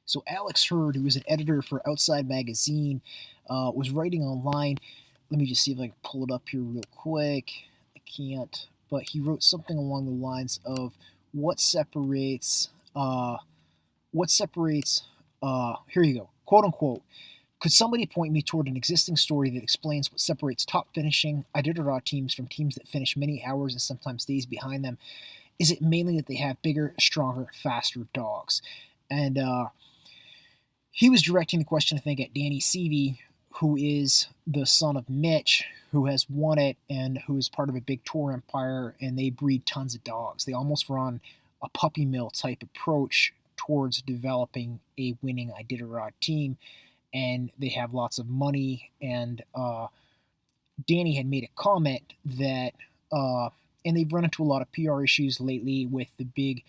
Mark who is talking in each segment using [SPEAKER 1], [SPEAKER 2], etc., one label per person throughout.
[SPEAKER 1] So Alex Hurd, who was an editor for Outside Magazine, was writing online. Let me just see if I can pull it up here real quick. I can't, but he wrote something along the lines of what separates what separates here you go, quote unquote. Could somebody point me toward an existing story that explains what separates top finishing Iditarod teams from teams that finish many hours and sometimes days behind them? Is it mainly that they have bigger, stronger, faster dogs? And he was directing the question, I think, at Danny Seavey, who is the son of Mitch, who has won it and who is part of a big tour empire, and they breed tons of dogs. They almost run a puppy mill type approach towards developing a winning Iditarod team, and they have lots of money. And Danny had made a comment that, and they've run into a lot of PR issues lately with the big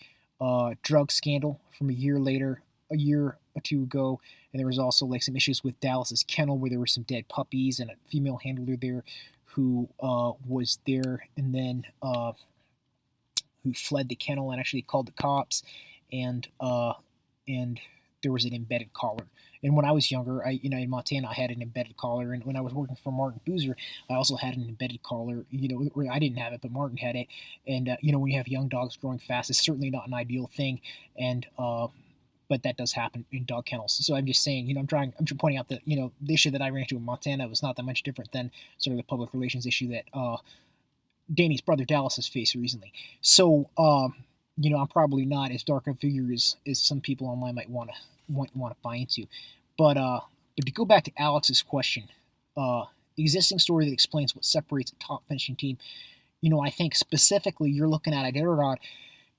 [SPEAKER 1] drug scandal from a year or two ago, and there was also like some issues with Dallas's kennel where there were some dead puppies and a female handler there who was there and then who fled the kennel and actually called the cops, and and there was an embedded collar. And when I was younger, in Montana, I had an embedded collar, and when I was working for Martin Boozer, I also had an embedded collar. Where I didn't have it, but Martin had it. And when you have young dogs growing fast, it's certainly not an ideal thing. And but that does happen in dog kennels. So I'm just saying, I'm just pointing out that the issue that I ran into in Montana was not that much different than sort of the public relations issue that Danny's brother Dallas has faced recently. So I'm probably not as dark a figure as some people online might want to buy into. But to go back to Alex's question, the existing story that explains what separates a top finishing team, I think specifically you're looking at Iditarod.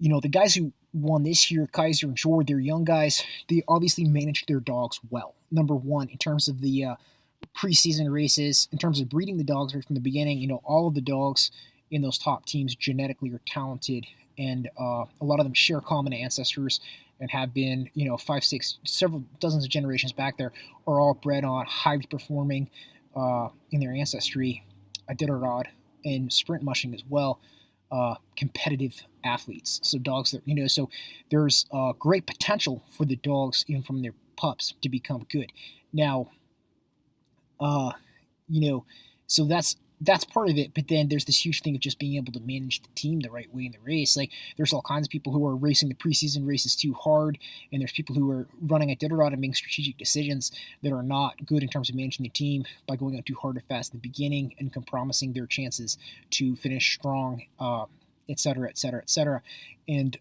[SPEAKER 1] The guys who won this year, Kaiser and Jord, they're young guys. They obviously managed their dogs well. Number one, in terms of the preseason races, in terms of breeding the dogs right from the beginning, all of the dogs in those top teams genetically are talented, and a lot of them share common ancestors and have been, 5, 6, several dozens of generations back there, are all bred on highly performing in their ancestry, Iditarod and sprint mushing as well, competitive athletes. So dogs that, so there's great potential for the dogs, even from their pups, to become good. Now, uh, you know, so that's part of it. But then there's this huge thing of just being able to manage the team the right way in the race. Like there's all kinds of people who are racing the preseason races too hard, and there's people who are running at Iditarod and making strategic decisions that are not good in terms of managing the team by going out too hard or fast in the beginning and compromising their chances to finish strong, et cetera, et cetera, et cetera. And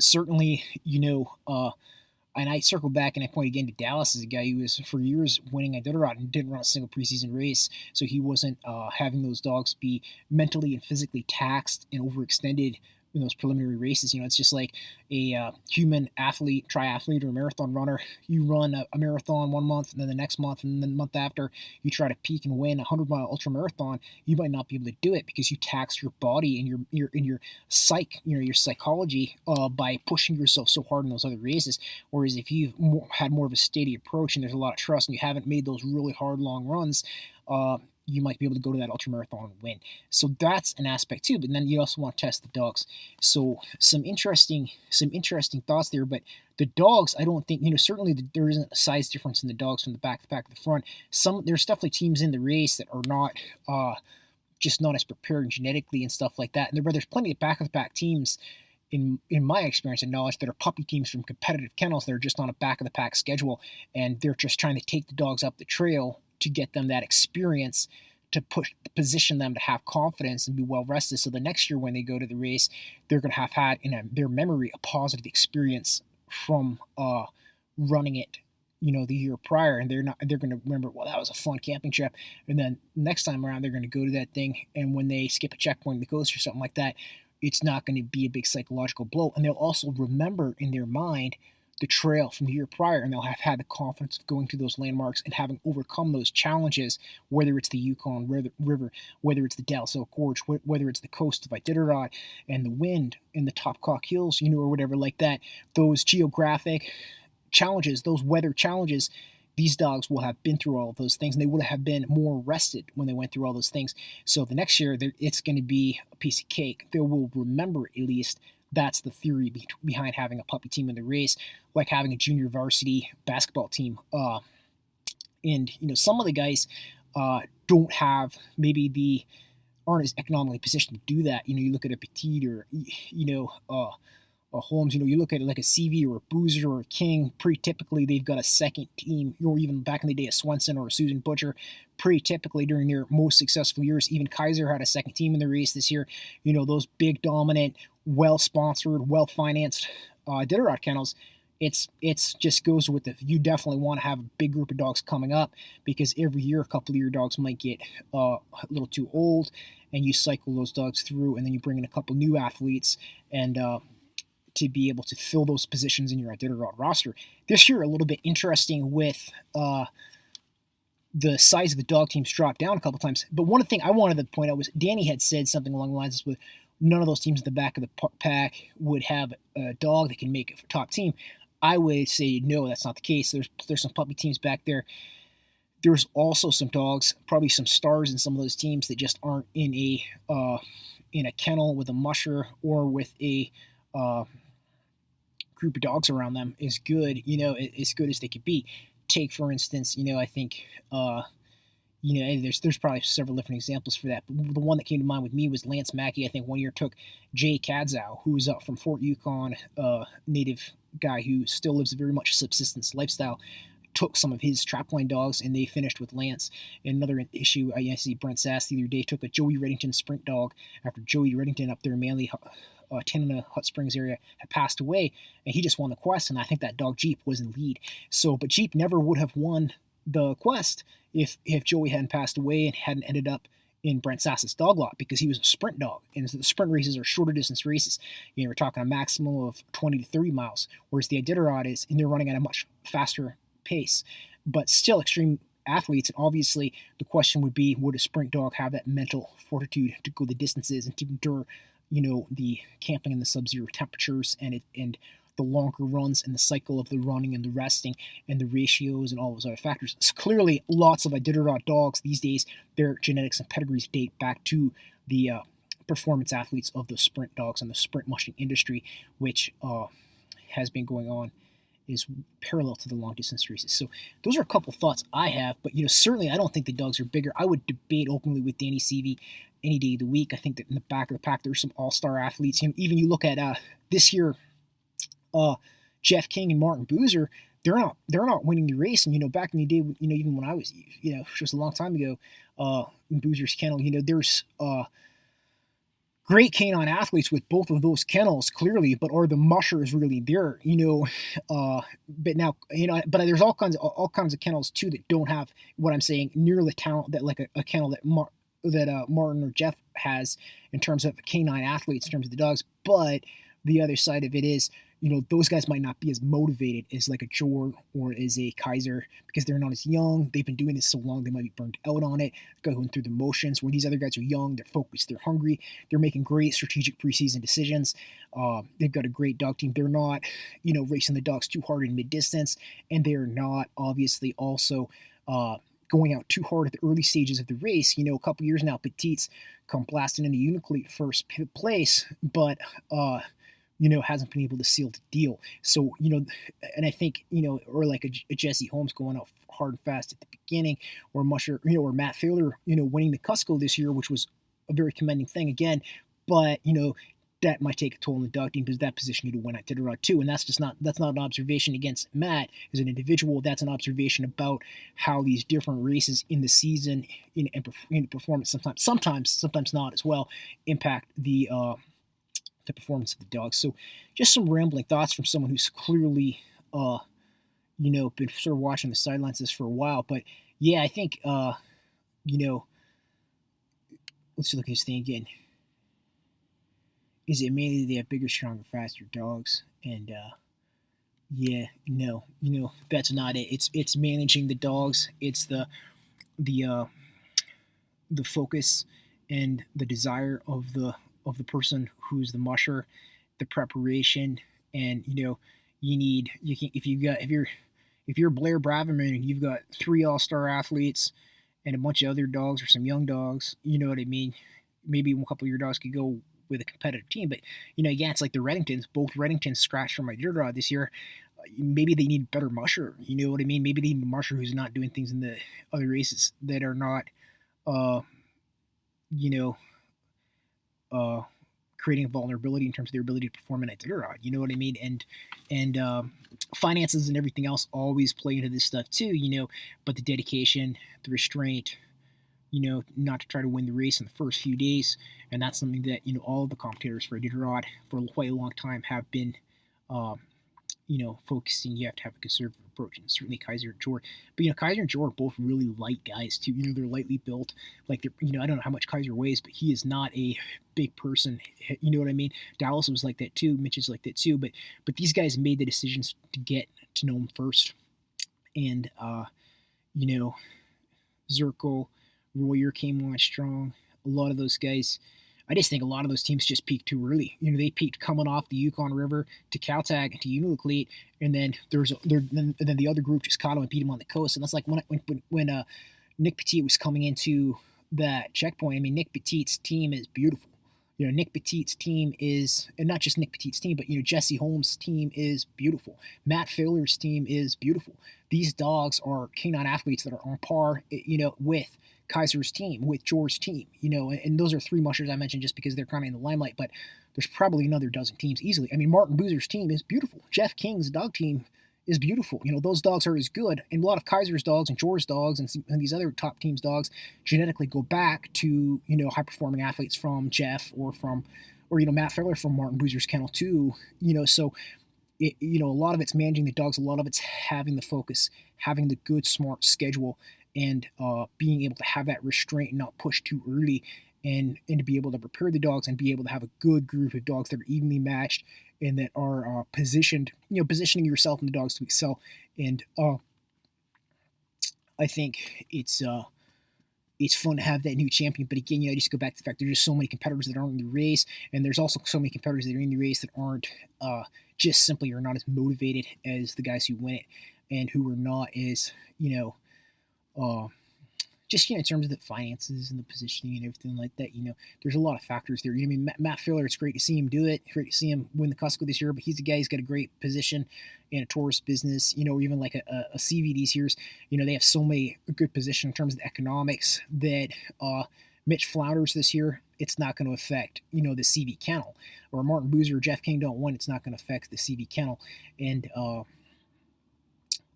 [SPEAKER 1] certainly, and I circle back and I point again to Dallas as a guy who was for years winning Iditarod and didn't run a single preseason race, so he wasn't having those dogs be mentally and physically taxed and overextended in those preliminary races. It's just like a human athlete, triathlete, or a marathon runner. You run a marathon 1 month, and then the next month, and then the month after, you try to peak and win a 100-mile ultra marathon. You might not be able to do it because you tax your body and your psyche, your psychology, by pushing yourself so hard in those other races. Whereas if you've had more of a steady approach and there's a lot of trust, and you haven't made those really hard long runs, you might be able to go to that ultra marathon and win. So that's an aspect too. But then you also want to test the dogs. So some interesting thoughts there. But the dogs, I don't think, certainly there isn't a size difference in the dogs from the back to the back to the front. There's definitely teams in the race that are not just not as prepared genetically and stuff like that. And there's plenty of back of the pack teams in my experience and knowledge that are puppy teams from competitive kennels that are just on a back of the pack schedule, and they're just trying to take the dogs up the trail to get them that experience, to position them to have confidence and be well rested. So the next year when they go to the race, they're going to have had in their memory a positive experience from running it, the year prior, and they're going to remember, well, that was a fun camping trip. And then next time around, they're going to go to that thing, and when they skip a checkpoint in the coast or something like that, it's not going to be a big psychological blow. And they'll also remember in their mind the trail from the year prior, and they'll have had the confidence of going through those landmarks and having overcome those challenges, whether it's the Yukon River, whether it's the Dallas Elk Gorge, whether it's the coast of Iditarod and the wind in the Topcock Hills, or whatever like that. Those geographic challenges, those weather challenges, these dogs will have been through all of those things, and they would have been more rested when they went through all those things. So the next year, it's going to be a piece of cake. They will remember at least that's the theory behind having a puppy team in the race, like having a junior varsity basketball team. And some of the guys don't have maybe the aren't as economically positioned to do that. You look at a Petit or Holmes. You look at like a CV or a Boozer or a King. Pretty typically, they've got a second team. Or even back in the day, a Swenson or a Susan Butcher. Pretty typically during their most successful years, even Kaiser had a second team in the race this year. Those big, dominant, well-sponsored, well-financed Iditarod kennels. It's just goes with it. You definitely want to have a big group of dogs coming up, because every year a couple of your dogs might get a little too old, and you cycle those dogs through, and then you bring in a couple new athletes and to be able to fill those positions in your Iditarod roster. This year a little bit interesting with the size of the dog teams dropped down a couple times. But one thing I wanted to point out was Danny had said something along the lines with none of those teams in the back of the pack would have a dog that can make it for top team. I would say no, that's not the case. There's some puppy teams back there. There's also some dogs, probably some stars in some of those teams that just aren't in a kennel with a musher or with a group of dogs around them as good, as good as they could be. Take for instance, I think there's probably several different examples for that. But the one that came to mind with me was Lance Mackey. I think one year took Jay Kadzow, who was up from Fort Yukon, native guy who still lives a very much subsistence lifestyle. Took some of his trapline dogs, and they finished with Lance. Another issue, I see Brent Sass the other day took a Joey Reddington sprint dog after Joey Reddington up there in Manly, Tanana Hot Springs area, had passed away, and he just won the quest. And I think that dog Jeep was in lead. So, but Jeep never would have won the quest if Joey hadn't passed away and hadn't ended up in Brent Sass's dog lot, because he was a sprint dog, and the sprint races are shorter distance races. We're talking a maximum of 20 to 30 miles, whereas the Iditarod is, and they're running at a much faster pace, but still extreme athletes. And obviously, the question would be, would a sprint dog have that mental fortitude to go the distances and to endure, the camping in the sub-zero temperatures and the longer runs and the cycle of the running and the resting and the ratios and all those other factors. So clearly, lots of Iditarod dogs these days, their genetics and pedigrees date back to the performance athletes of the sprint dogs and the sprint mushing industry, which has been going on, is parallel to the long distance races. So those are a couple thoughts I have, but certainly I don't think the dogs are bigger. I would debate openly with Danny Seavey any day of the week. I think that in the back of the pack there's some all-star athletes. Even you look at this year, Jeff King and Martin Boozer, they're not winning the race. And back in the day, even when I was, just a long time ago, in Boozer's kennel, there's great canine athletes with both of those kennels, clearly, but are the mushers really there? But now, but there's all kinds of kennels too that don't have what I'm saying near the talent that like a kennel that Martin or Jeff has in terms of canine athletes, in terms of the dogs. But the other side of it is, those guys might not be as motivated as like a Jor or as a Kaiser, because they're not as young. They've been doing this so long, they might be burned out on it, going through the motions, where these other guys are young, they're focused, they're hungry, they're making great strategic preseason decisions. They've got a great dog team. They're not, racing the dogs too hard in mid-distance, and they're not obviously also going out too hard at the early stages of the race. A couple years now, Petites come blasting into Uniclete first place, but hasn't been able to seal the deal. So, and I think, or like a Jesse Holmes going out hard and fast at the beginning, or Musher, or Matt Thaler, winning the Cusco this year, which was a very commending thing again. But, that might take a toll on the dog team, because that position you to win at Iditarod too. And that's not an observation against Matt as an individual. That's an observation about how these different races in the season and performance, sometimes not as well, impact the performance of the dogs. So just some rambling thoughts from someone who's clearly been sort of watching the sidelines this for a while. But yeah, I think let's look at this thing again. Is it mainly they have bigger, stronger, faster dogs? And that's not it. It's managing the dogs. It's the focus and the desire of the person who's the musher, the preparation, and if you're Blair Braverman and you've got 3 all-star athletes and a bunch of other dogs or some young dogs, you know what I mean? Maybe a couple of your dogs could go with a competitive team. But again, it's like the Reddingtons. Both Reddingtons scratched from Iditarod this year. Maybe they need a better musher. You know what I mean? Maybe they need a musher who's not doing things in the other races that are not, uh, you know, uh, creating a vulnerability in terms of their ability to perform in Iditarod. You know what I mean? And finances and everything else always play into this stuff too. But the dedication, the restraint, not to try to win the race in the first few days. And that's something that, all of the commentators for Iditarod for quite a long time have been, focusing. You have to have a conservative approach, and certainly Kaiser and Jor. But, Kaiser and Jor are both really light guys, too. They're lightly built. Like, I don't know how much Kaiser weighs, but he is not a big person. You know what I mean? Dallas was like that, too. Mitch is like that, too. But these guys made the decisions to get to know him first. And, Zirkle, Royer came on strong. A lot of those guys, I just think a lot of those teams just peaked too early. They peaked coming off the Yukon River to Caltag to Unalakleet, and then then the other group just caught them and beat them on the coast. And that's like when Nick Petit was coming into that checkpoint. I mean, Nick Petit's team is beautiful. Nick Petit's team is, and not just Nick Petit's team, but Jesse Holmes' team is beautiful. Matt Failer's team is beautiful. These dogs are canine athletes that are on par, with Kaiser's team, with Jor's team, and those are three mushers I mentioned just because they're kind of in the limelight, but there's probably another dozen teams easily. I mean, Martin Boozer's team is beautiful. Jeff King's dog team is beautiful. Those dogs are as good, and a lot of Kaiser's dogs and Jor's dogs and these other top teams' dogs genetically go back to, high-performing athletes from Jeff or Matt Failer from Martin Boozer's kennel too, so a lot of it's managing the dogs, a lot of it's having the focus, having the good, smart schedule, and being able to have that restraint and not push too early, and to be able to prepare the dogs and be able to have a good group of dogs that are evenly matched and that are positioning yourself and the dogs to excel. And I think it's fun to have that new champion. But again, I just go back to the fact there's just so many competitors that aren't in the race, and there's also so many competitors that are in the race that aren't just simply are not as motivated as the guys who win it, and who are not as just in terms of the finances and the positioning and everything like that. There's a lot of factors there. I mean, Matt Failer, it's great to see him do it. Great to see him win the Cusco this year, but he's a guy who's got a great position in a tourist business. Even like a CVD series. They have so many good position in terms of the economics that Mitch flounders this year. It's not going to affect the CV kennel, or Martin Boozer or Jeff King don't win. It's not going to affect the CV kennel, and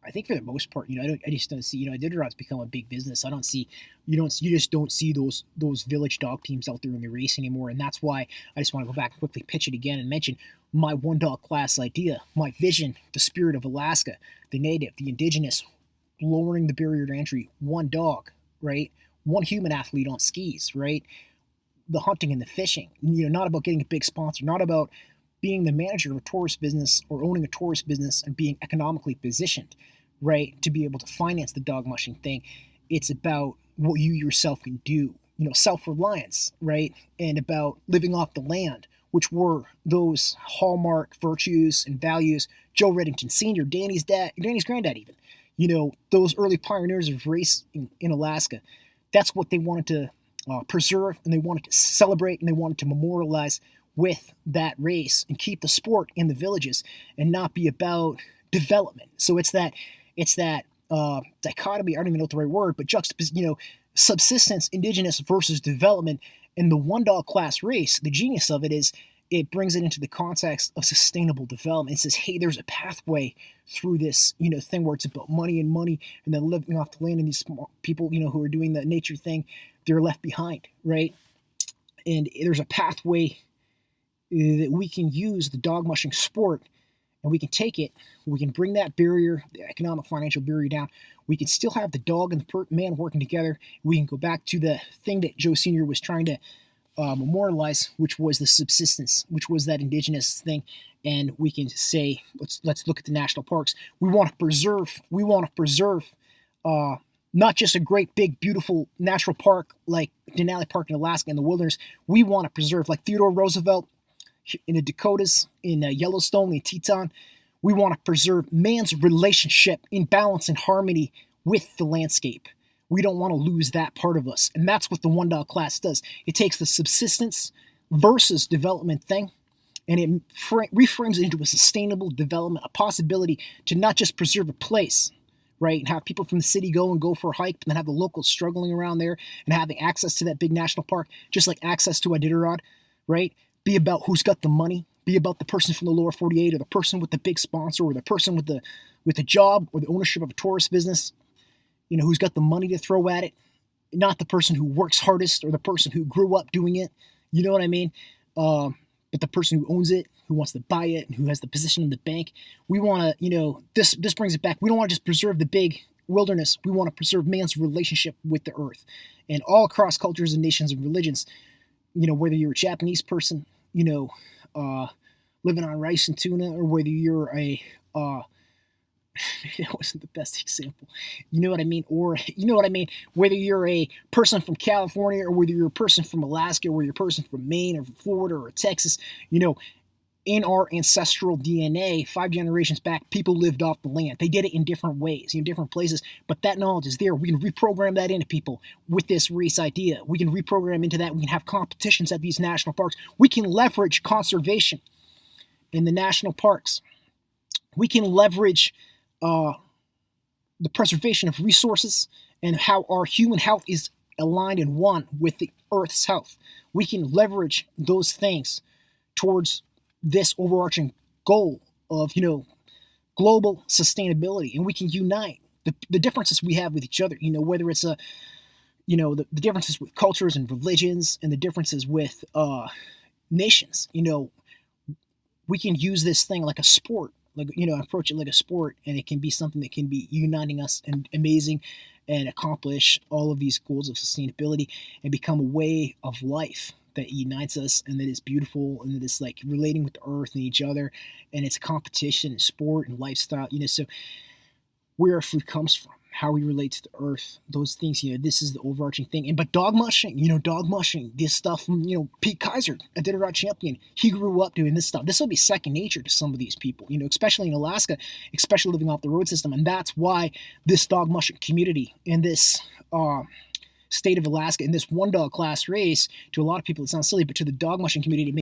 [SPEAKER 1] I think for the most part, I just don't see, Iditarod's become a big business. I don't see, you just don't see those village dog teams out there in the race anymore. And that's why I just want to go back and quickly pitch it again and mention my one dog class idea, my vision, the spirit of Alaska, the native, the indigenous, lowering the barrier to entry, one dog, right? One human athlete on skis, right? The hunting and the fishing, not about getting a big sponsor, not about being the manager of a tourist business or owning a tourist business and being economically positioned, right, to be able to finance the dog mushing thing. It's about what you yourself can do, self-reliance, right, and about living off the land, which were those hallmark virtues and values. Joe Reddington Sr., Danny's granddad even, those early pioneers of race in Alaska. That's what they wanted to preserve, and they wanted to celebrate, and they wanted to memorialize with that race and keep the sport in the villages and not be about development. So it's that dichotomy, I don't even know what the right word, but subsistence, indigenous versus development. In the one dog class race, the genius of it is it brings it into the context of sustainable development. It says, hey, there's a pathway through this, thing where it's about money, and then living off the land, and these people, who are doing the nature thing, they're left behind, right? And there's a pathway that we can use the dog mushing sport, and we can take it, we can bring that barrier, the economic financial barrier down. We can still have the dog and the man working together. We can go back to the thing that Joe Sr. was trying to memorialize, which was the subsistence, which was that indigenous thing. And we can say, let's look at the national parks. We want to preserve not just a great, big, beautiful natural park like Denali Park in Alaska and the wilderness. We want to preserve, like Theodore Roosevelt in the Dakotas, in Yellowstone, in Teton. We want to preserve man's relationship in balance and harmony with the landscape. We don't want to lose that part of us. And that's what the one dog class does. It takes the subsistence, versus development thing, and it reframes it into a sustainable development, a possibility to not just preserve a place, right, and have people from the city go for a hike, but then have the locals struggling around there and having access to that big national park, just like access to Iditarod, right? Be about who's got the money, be about the person from the lower 48 or the person with the big sponsor or the person with the job or the ownership of a tourist business, who's got the money to throw at it, not the person who works hardest or the person who grew up doing it. You know what I mean? But the person who owns it, who wants to buy it, and who has the position in the bank. We want to, this brings it back. We don't want to just preserve the big wilderness. We want to preserve man's relationship with the earth. And all across cultures and nations and religions, whether you're a Japanese person, living on rice and tuna, or whether you're a that wasn't the best example. You know what I mean? Or, whether you're a person from California or whether you're a person from Alaska or whether you're a person from Maine or from Florida or Texas, in our ancestral DNA, 5 generations back, people lived off the land. They did it in different ways, in different places, but that knowledge is there. We can reprogram that into people with this race idea. We can reprogram into that. We can have competitions at these national parks. We can leverage conservation in the national parks. We can leverage the preservation of resources and how our human health is aligned and one with the Earth's health. We can leverage those things towards this overarching goal of, global sustainability, and we can unite the differences we have with each other, whether it's the differences with cultures and religions and the differences with nations. We can use this thing like a sport, approach it like a sport, and it can be something that can be uniting us and amazing and accomplish all of these goals of sustainability and become a way of life that unites us and that is beautiful and that is like relating with the earth and each other, and it's competition and sport and lifestyle, so where our food comes from, how we relate to the earth, those things, this is the overarching thing. But dog mushing, this stuff from, Pete Kaiser, a Iditarod champion, he grew up doing this stuff. This will be second nature to some of these people, especially in Alaska, especially living off the road system. And that's why this dog mushing community in this state of Alaska, in this one dog class race, to a lot of people it sounds silly, but to the dog mushing community, it